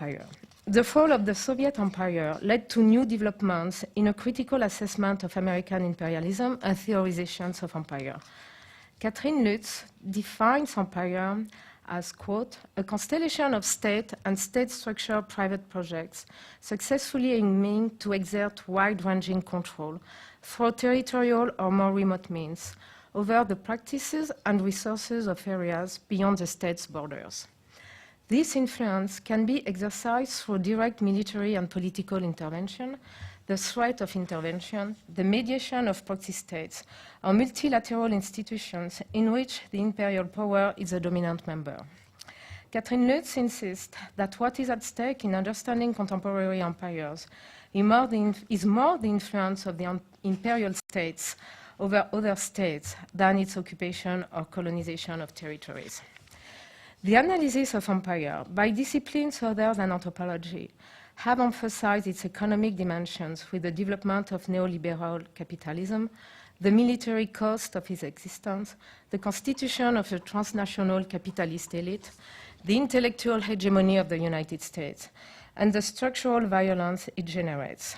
Empire. The fall of the Soviet Empire led to new developments in a critical assessment of American imperialism and theorizations of empire. Catherine Lutz defines empire as, quote, a constellation of state and state-structured private projects successfully aiming to exert wide-ranging control through territorial or more remote means over the practices and resources of areas beyond the state's borders. This influence can be exercised through direct military and political intervention, the threat of intervention, the mediation of proxy states, or multilateral institutions in which the imperial power is a dominant member. Catherine Lutz insists that what is at stake in understanding contemporary empires is more the influence of the imperial states over other states than its occupation or colonization of territories. The analysis of empire by disciplines other than anthropology have emphasized its economic dimensions with the development of neoliberal capitalism, the military cost of its existence, the constitution of a transnational capitalist elite, the intellectual hegemony of the United States, and the structural violence it generates.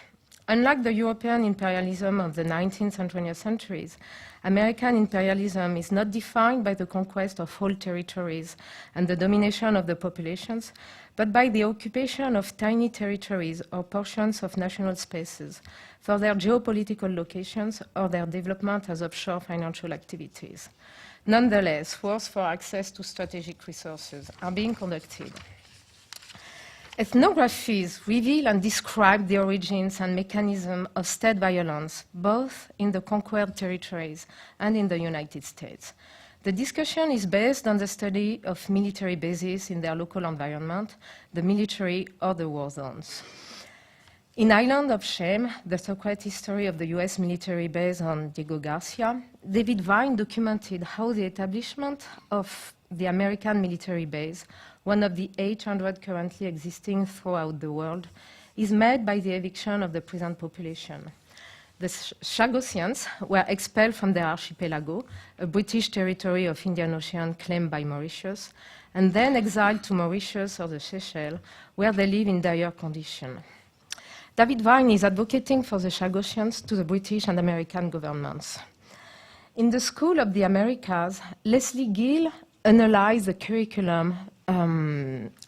Unlike the European imperialism of the 19th and 20th centuries, American imperialism is not defined by the conquest of whole territories and the domination of the populations, but by the occupation of tiny territories or portions of national spaces for their geopolitical locations or their development as offshore financial activities. Nonetheless, wars for access to strategic resources are being conducted. Ethnographies reveal and describe the origins and mechanism of state violence, both in the conquered territories and in the United States. The discussion is based on the study of military bases in their local environment, the military or the war zones. In Island of Shame, the secret history of the US military base on Diego Garcia, David Vine documented how the establishment of the American military base, one of the 800 currently existing throughout the world, is made by the eviction of the prison population. The Chagossians were expelled from their archipelago, a British territory of Indian Ocean claimed by Mauritius, and then exiled to Mauritius or the Seychelles, where they live in dire conditions. David Vine is advocating for the Chagossians to the British and American governments. In the School of the Americas, Leslie Gill analyzed the curriculum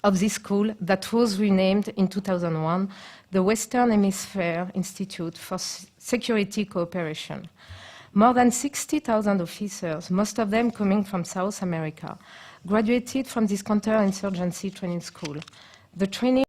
of this school that was renamed in 2001 the Western Hemisphere Institute for Security Cooperation. More than 60,000 officers, most of them coming from South America, graduated from this counterinsurgency training school. The training